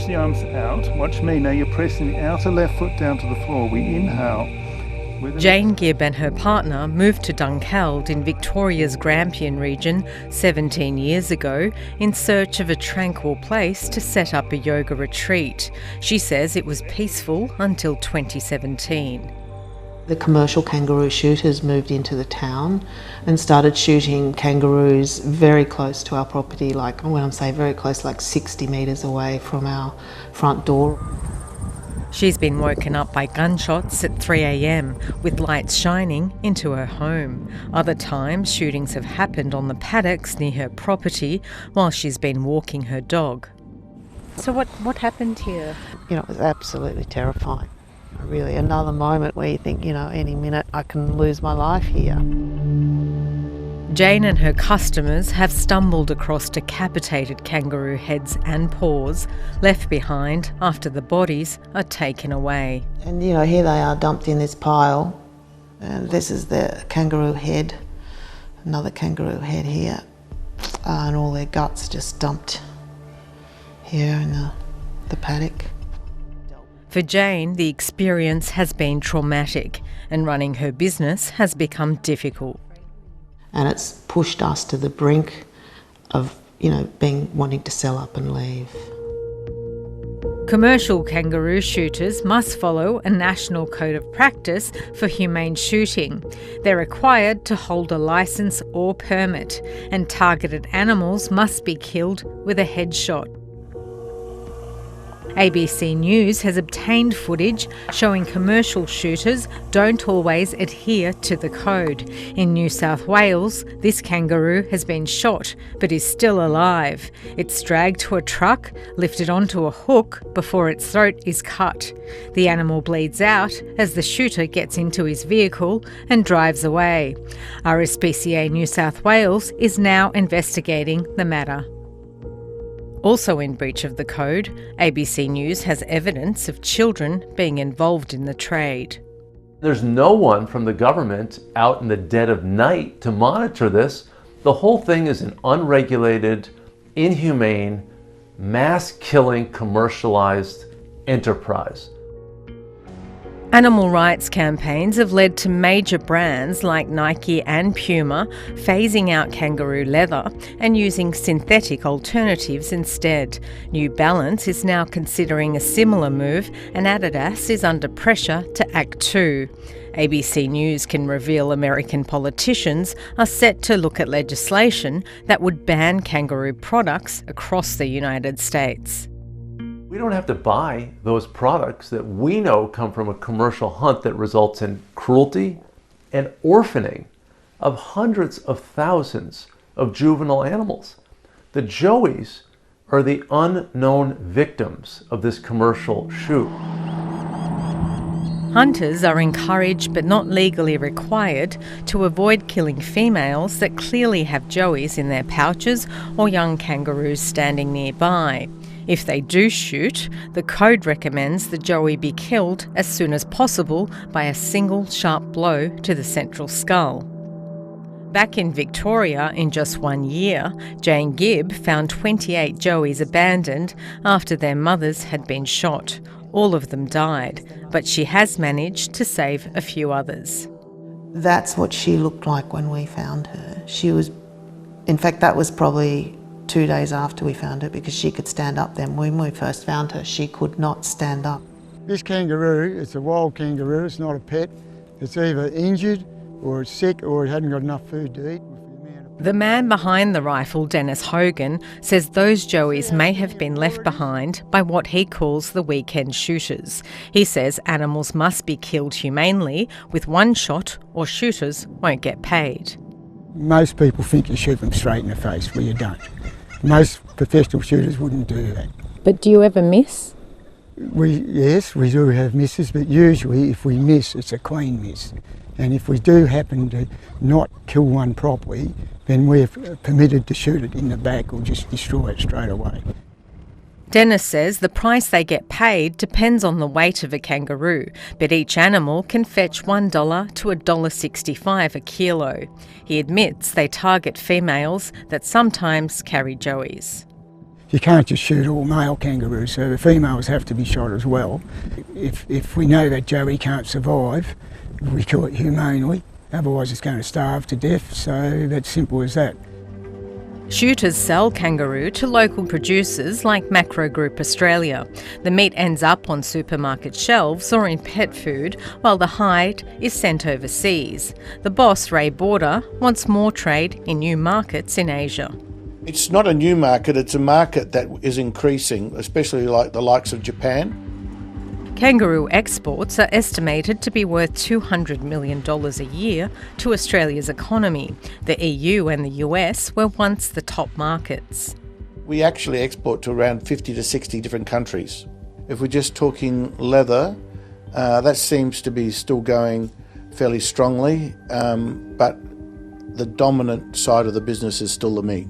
stretch the arms out. Watch me now. You're pressing the outer left foot down to the floor. We inhale. Jane Gibb and her partner moved to Dunkeld in Victoria's Grampian region 17 years ago in search of a tranquil place to set up a yoga retreat. She says it was peaceful until 2017. The commercial kangaroo shooters moved into the town and started shooting kangaroos very close to our property, like when I say very close, like 60 metres away from our front door. She's been woken up by gunshots at 3 a.m, with lights shining into her home. Other times, shootings have happened on the paddocks near her property while she's been walking her dog. So what happened here? It was absolutely terrifying. Really, another moment where you think, any minute I can lose my life here. Jane and her customers have stumbled across decapitated kangaroo heads and paws left behind after the bodies are taken away. And here they are dumped in this pile, and this is the kangaroo head, another kangaroo head here, and all their guts just dumped here in the paddock. For Jane, the experience has been traumatic and running her business has become difficult. And it's pushed us to the brink of, wanting to sell up and leave. Commercial kangaroo shooters must follow a national code of practice for humane shooting. They're required to hold a licence or permit, and targeted animals must be killed with a headshot. ABC News has obtained footage showing commercial shooters don't always adhere to the code. In New South Wales, this kangaroo has been shot but is still alive. It's dragged to a truck, lifted onto a hook before its throat is cut. The animal bleeds out as the shooter gets into his vehicle and drives away. RSPCA New South Wales is now investigating the matter. Also in breach of the code, ABC News has evidence of children being involved in the trade. There's no one from the government out in the dead of night to monitor this. The whole thing is an unregulated, inhumane, mass-killing, commercialized enterprise. Animal rights campaigns have led to major brands like Nike and Puma phasing out kangaroo leather and using synthetic alternatives instead. New Balance is now considering a similar move, and Adidas is under pressure to act too. ABC News can reveal American politicians are set to look at legislation that would ban kangaroo products across the United States. We don't have to buy those products that we know come from a commercial hunt that results in cruelty and orphaning of hundreds of thousands of juvenile animals. The joeys are the unknown victims of this commercial shoot. Hunters are encouraged but not legally required to avoid killing females that clearly have joeys in their pouches or young kangaroos standing nearby. If they do shoot, the code recommends the joey be killed as soon as possible by a single sharp blow to the central skull. Back in Victoria, in just 1 year, Jane Gibb found 28 joeys abandoned after their mothers had been shot. All of them died, but she has managed to save a few others. That's what she looked like when we found her. In fact, that was probably 2 days after we found her, because she could stand up then. When we first found her, she could not stand up. This kangaroo, it's a wild kangaroo, it's not a pet. It's either injured or it's sick or it hadn't got enough food to eat. The man behind the rifle, Dennis Hogan, says those joeys may have been left behind by what he calls the weekend shooters. He says animals must be killed humanely with one shot or shooters won't get paid. Most people think you shoot them straight in the face, well you don't. Most professional shooters wouldn't do that. But do you ever miss? Yes, we do have misses, but usually if we miss, it's a clean miss. And if we do happen to not kill one properly, then we're permitted to shoot it in the back or just destroy it straight away. Dennis says the price they get paid depends on the weight of a kangaroo, but each animal can fetch $1 to $1.65 a kilo. He admits they target females that sometimes carry joeys. You can't just shoot all male kangaroos, so the females have to be shot as well. If we know that joey can't survive, we kill it humanely, otherwise it's going to starve to death, so that's simple as that. Shooters sell kangaroo to local producers like Macro Group Australia. The meat ends up on supermarket shelves or in pet food, while the hide is sent overseas. The boss, Ray Border, wants more trade in new markets in Asia. It's not a new market, it's a market that is increasing, especially like the likes of Japan. Kangaroo exports are estimated to be worth $200 million a year to Australia's economy. The EU and the US were once the top markets. We actually export to around 50 to 60 different countries. If we're just talking leather, that seems to be still going fairly strongly, but the dominant side of the business is still the meat.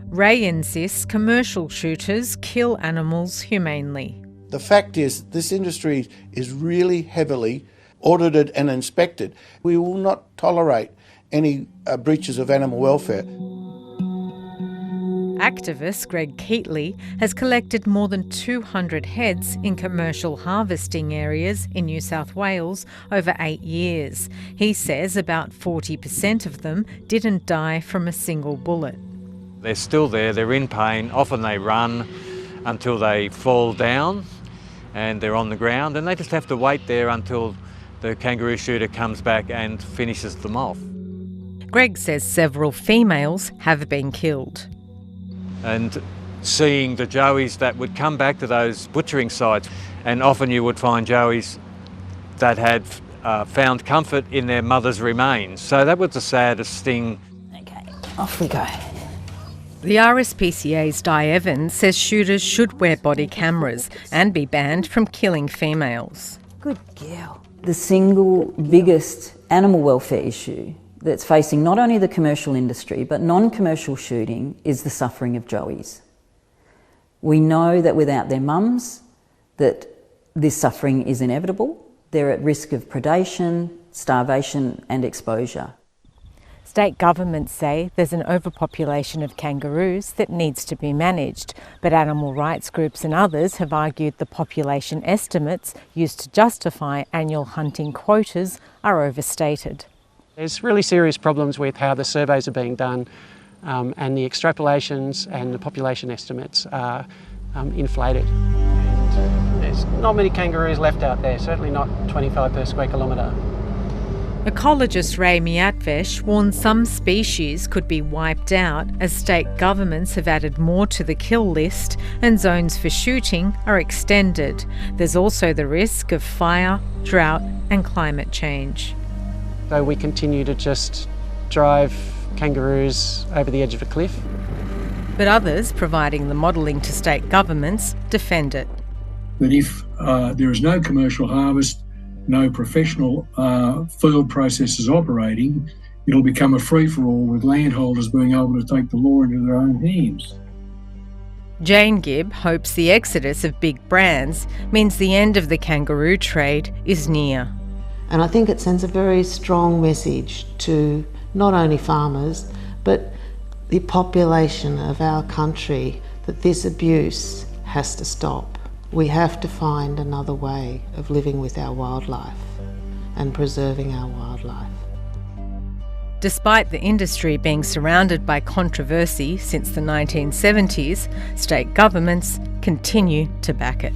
Ray insists commercial shooters kill animals humanely. The fact is, this industry is really heavily audited and inspected. We will not tolerate any breaches of animal welfare. Activist Greg Keatley has collected more than 200 heads in commercial harvesting areas in New South Wales over 8 years. He says about 40% of them didn't die from a single bullet. They're still there, they're in pain, often they run until they fall down and they're on the ground, and they just have to wait there until the kangaroo shooter comes back and finishes them off. Greg says several females have been killed. And seeing the joeys that would come back to those butchering sites, and often you would find joeys that had found comfort in their mother's remains. So that was the saddest thing. Okay, off we go. The RSPCA's Di Evans says shooters should wear body cameras and be banned from killing females. Good girl. The single biggest animal welfare issue that's facing not only the commercial industry but non-commercial shooting is the suffering of joeys. We know that without their mums that this suffering is inevitable. They're at risk of predation, starvation and exposure. State governments say there's an overpopulation of kangaroos that needs to be managed, but animal rights groups and others have argued the population estimates used to justify annual hunting quotas are overstated. There's really serious problems with how the surveys are being done, and the extrapolations and the population estimates are inflated. And there's not many kangaroos left out there, certainly not 25 per square kilometre. Ecologist Ray Miatvesh warns some species could be wiped out as state governments have added more to the kill list and zones for shooting are extended. There's also the risk of fire, drought and climate change. So we continue to just drive kangaroos over the edge of a cliff. But others, providing the modelling to state governments, defend it. That if there is no commercial harvest, no professional field processes operating, it'll become a free-for-all with landholders being able to take the law into their own hands. Jane Gibb hopes the exodus of big brands means the end of the kangaroo trade is near. And I think it sends a very strong message to not only farmers, but the population of our country that this abuse has to stop. We have to find another way of living with our wildlife and preserving our wildlife. Despite the industry being surrounded by controversy since the 1970s, state governments continue to back it.